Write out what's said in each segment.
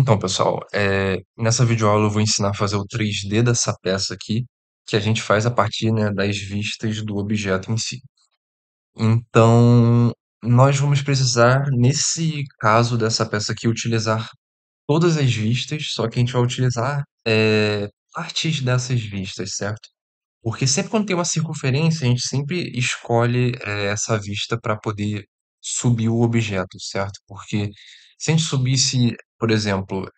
Então, pessoal, nessa videoaula eu vou ensinar a fazer o 3D dessa peça aqui, que a gente faz a partir, né, das vistas do objeto em si. Então, nós vamos precisar, nesse caso dessa peça aqui, utilizar todas as vistas, só que a gente vai utilizar partes dessas vistas, certo? Porque sempre quando tem uma circunferência, a gente sempre escolhe essa vista para poder subir o objeto, certo? Porque se a gente subisse, por exemplo,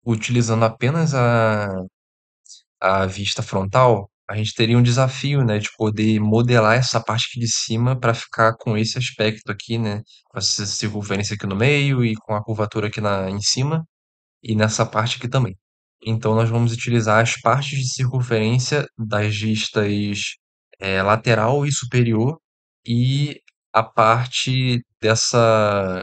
utilizando apenas a vista frontal, a gente teria um desafio, né, de poder modelar essa parte aqui de cima para ficar com esse aspecto aqui, né, com essa circunferência aqui no meio e com a curvatura aqui em cima e nessa parte aqui também. Então, nós vamos utilizar as partes de circunferência das vistas lateral e superior e a parte dessa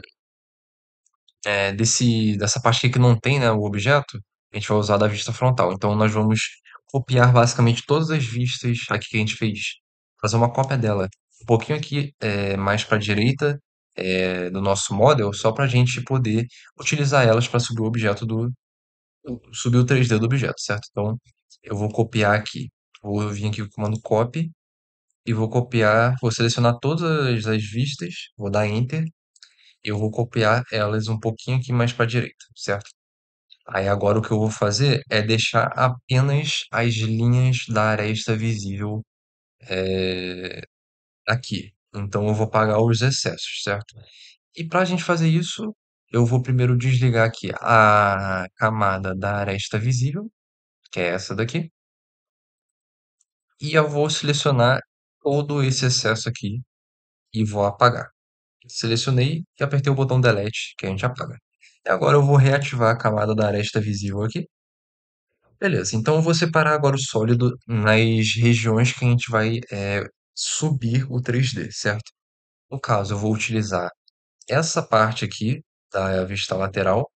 parte aqui que não tem, né, o objeto, a gente vai usar da vista frontal. Então, nós vamos copiar basicamente todas as vistas aqui que a gente fez, fazer uma cópia dela um pouquinho aqui mais para a direita do nosso model, só para a gente poder utilizar elas para subir o objeto subir o 3D do objeto, certo? Então, eu vou copiar aqui. Vou vir aqui com o comando copy e vou copiar, vou selecionar todas as vistas, vou dar Enter e eu vou copiar elas um pouquinho aqui mais para a direita, certo? Aí agora o que eu vou fazer é deixar apenas as linhas da aresta visível aqui. Então eu vou apagar os excessos, certo? E para a gente fazer isso, eu vou primeiro desligar aqui a camada da aresta visível, que é essa daqui. E eu vou selecionar todo esse excesso aqui e vou apagar. Selecionei e apertei o botão Delete, que a gente apaga. E agora eu vou reativar a camada da aresta visível aqui. Beleza, então eu vou separar agora o sólido nas regiões que a gente vai subir o 3D, certo? No caso, eu vou utilizar essa parte aqui da vista lateral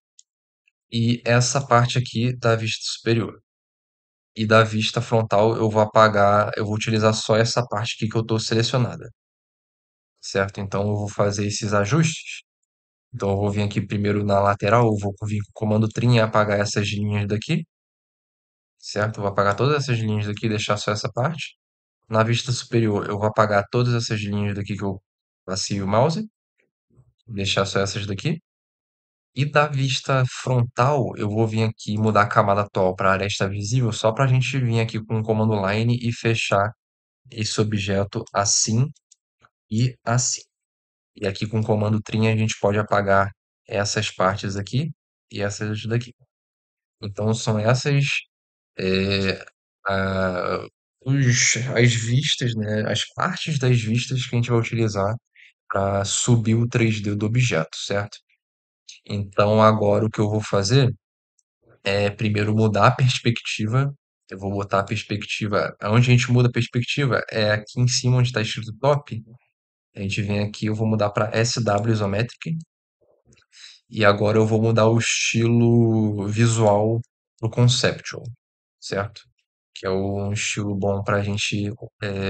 e essa parte aqui da vista superior. E da vista frontal eu vou apagar, eu vou utilizar só essa parte aqui que eu estou selecionada. Certo? Então eu vou fazer esses ajustes. Então eu vou vir aqui primeiro na lateral, eu vou vir com o comando trim e apagar essas linhas daqui, certo? Eu vou apagar todas essas linhas daqui e deixar só essa parte. Na vista superior, eu vou apagar todas essas linhas daqui que eu passei o mouse, deixar só essas daqui. E da vista frontal, eu vou vir aqui e mudar a camada atual para aresta visível, só para a gente vir aqui com o comando line e fechar esse objeto assim e assim. E aqui com o comando trim a gente pode apagar essas partes aqui e essas daqui. Então são essas é, a- as vistas, né, as partes das vistas que a gente vai utilizar para subir o 3D do objeto, certo? Então agora o que eu vou fazer é primeiro mudar a perspectiva. Eu vou botar a perspectiva. Onde a gente muda a perspectiva é aqui em cima onde está escrito top. A gente vem aqui, eu vou mudar para SW Isometric. E agora eu vou mudar o estilo visual pro Conceptual, certo? Que é um estilo bom para a gente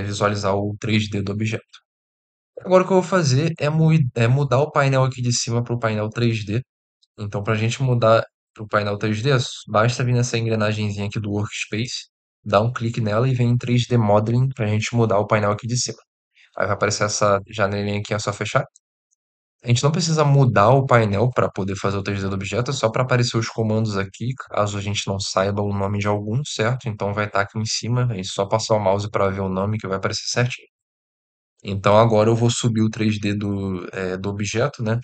visualizar o 3D do objeto. Agora o que eu vou fazer é mudar o painel aqui de cima para o painel 3D. Então, para a gente mudar para o painel 3D, basta vir nessa engrenagemzinha aqui do Workspace, dar um clique nela e vem em 3D Modeling para a gente mudar o painel aqui de cima. Aí vai aparecer essa janelinha aqui, é só fechar. A gente não precisa mudar o painel para poder fazer o 3D do objeto, é só para aparecer os comandos aqui, caso a gente não saiba o nome de algum, certo? Então vai estar aqui em cima, é só passar o mouse para ver o nome que vai aparecer certinho. Então agora eu vou subir o 3D do objeto, né?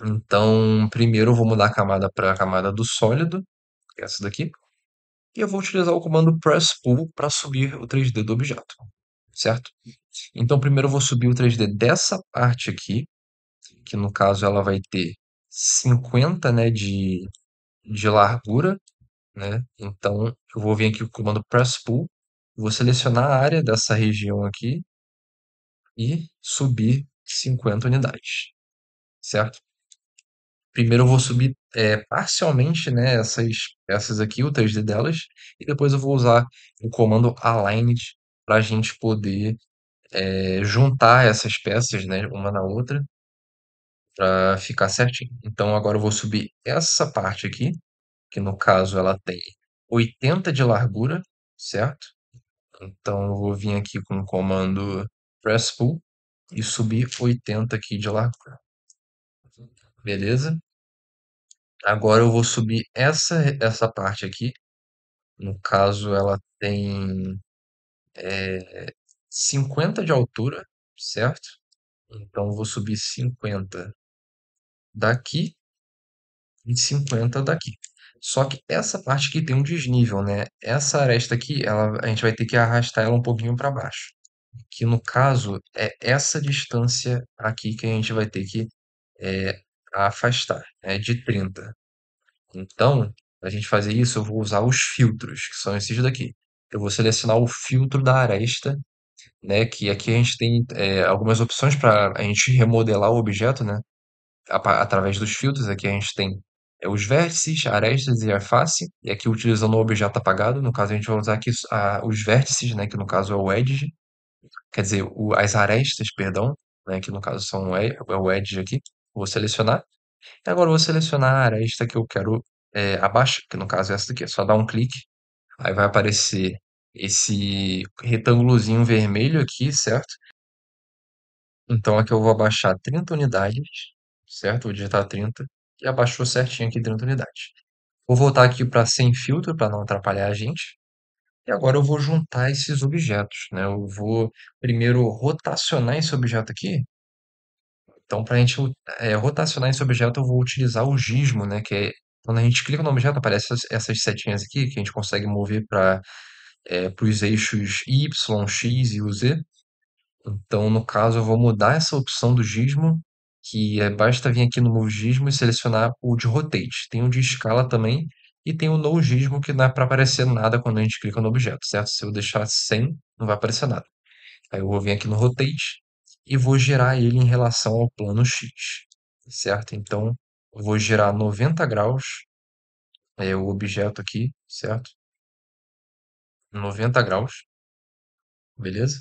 Então primeiro eu vou mudar a camada para a camada do sólido, que é essa daqui, e eu vou utilizar o comando press pull para subir o 3D do objeto, certo? Então primeiro eu vou subir o 3D dessa parte aqui, que no caso ela vai ter 50, né, de largura, né? Então eu vou vir aqui com o comando press pull, vou selecionar a área dessa região aqui e subir 50 unidades, certo? Primeiro eu vou subir parcialmente, né, essas peças aqui, o 3D delas, e depois eu vou usar o comando aligned para a gente poder juntar essas peças, né, uma na outra. para ficar certinho. Então agora eu vou subir essa parte aqui, que no caso ela tem 80 de largura, certo? Então eu vou vir aqui com o comando press pull e subir 80 aqui de largura. Beleza? Agora eu vou subir essa parte aqui. No caso, ela tem 50 de altura, certo? Então eu vou subir 50 daqui e 50 daqui. Só que essa parte aqui tem um desnível, né? Essa aresta aqui, a gente vai ter que arrastar ela um pouquinho para baixo. Que no caso é essa distância aqui que a gente vai ter que é, afastar, é de 30. Então, para a gente fazer isso, eu vou usar os filtros, que são esses daqui. Eu vou selecionar o filtro da aresta, né? Que aqui a gente tem algumas opções para a gente remodelar o objeto, né? Através dos filtros. Aqui a gente tem os vértices, arestas e a face. E aqui utilizando o objeto apagado, no caso a gente vai usar aqui os vértices, né? Que no caso é o edge, quer dizer, as arestas, perdão, né? Que no caso são é o edge aqui. Vou selecionar. E agora eu vou selecionar a aresta que eu quero abaixo, que no caso é essa daqui. É só dar um clique, aí vai aparecer esse retângulozinho vermelho aqui, certo? Então aqui eu vou abaixar 30 unidades, certo? Vou digitar 30 e abaixou certinho aqui 30 unidades. Vou voltar aqui para sem filtro para não atrapalhar a gente. E agora eu vou juntar esses objetos, né? Eu vou primeiro rotacionar esse objeto aqui. Então, para a gente rotacionar esse objeto, eu vou utilizar o gizmo, né? Que é quando a gente clica no objeto, aparecem essas setinhas aqui que a gente consegue mover para os eixos Y, X e o Z. Então, no caso, eu vou mudar essa opção do gizmo, que basta vir aqui no Move Gizmo e selecionar o de Rotate. Tem o de escala também, e tem o No Gizmo, que não é para aparecer nada quando a gente clica no objeto, certo? Se eu deixar sem, não vai aparecer nada. Aí eu vou vir aqui no Rotate e vou girar ele em relação ao plano X, certo? Então, eu vou girar 90 graus, o objeto aqui, certo? 90 graus, beleza?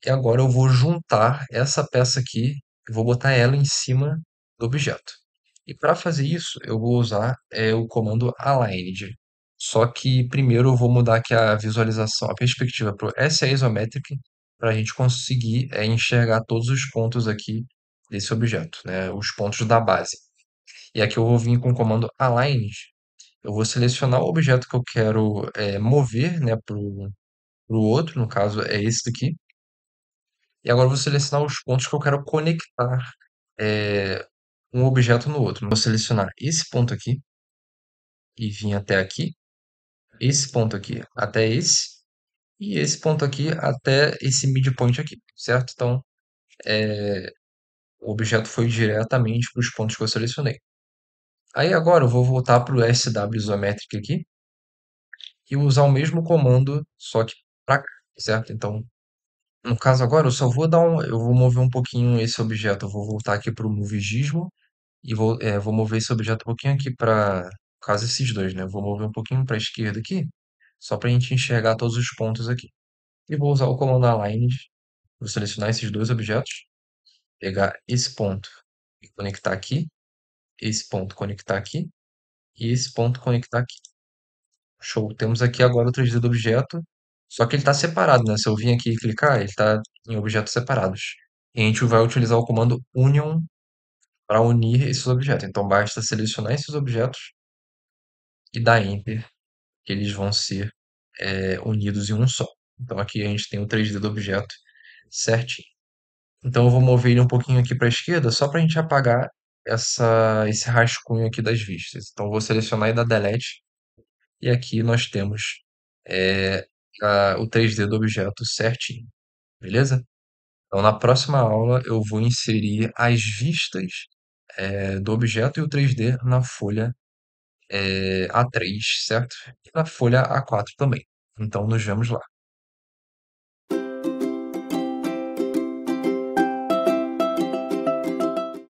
E agora eu vou juntar essa peça aqui e vou botar ela em cima do objeto. E para fazer isso, eu vou usar o comando aligned. Só que primeiro eu vou mudar aqui a visualização, a perspectiva para o SA Isometric, para a gente conseguir enxergar todos os pontos aqui desse objeto, né? Os pontos da base. E aqui eu vou vir com o comando aligned. Eu vou selecionar o objeto que eu quero mover, né, para o outro, no caso é esse daqui. E agora eu vou selecionar os pontos que eu quero conectar eh, um objeto no outro. Vou selecionar esse ponto aqui e vir até aqui, esse ponto aqui até esse, e esse ponto aqui até esse midpoint aqui, certo? Então, o objeto foi diretamente para os pontos que eu selecionei. Aí agora eu vou voltar para o SW Isometric aqui e usar o mesmo comando, só que para cá, certo? Então, no caso agora, eu só vou eu vou mover um pouquinho esse objeto, eu vou voltar aqui para o Move Gizmo e vou mover esse objeto um pouquinho aqui para, caso esses dois, né? Vou mover um pouquinho para a esquerda aqui, só para a gente enxergar todos os pontos aqui. E vou usar o comando align, vou selecionar esses dois objetos, pegar esse ponto e conectar aqui, esse ponto conectar aqui e esse ponto conectar aqui. Show. Temos aqui agora o 3D do objeto, só que ele está separado, né? Se eu vim aqui e clicar, ele está em objetos separados. E a gente vai utilizar o comando union para unir esses objetos. Então basta selecionar esses objetos e dar Enter, que eles vão ser unidos em um só. Então aqui a gente tem o 3D do objeto certinho. Então eu vou mover ele um pouquinho aqui para a esquerda, só para a gente apagar esse rascunho aqui das vistas. Então eu vou selecionar e dar Delete. E aqui nós temos é, o 3D do objeto certinho, beleza? Então na próxima aula eu vou inserir as vistas do objeto e o 3D na folha A3, certo? E na folha A4 também. Então nos vemos lá.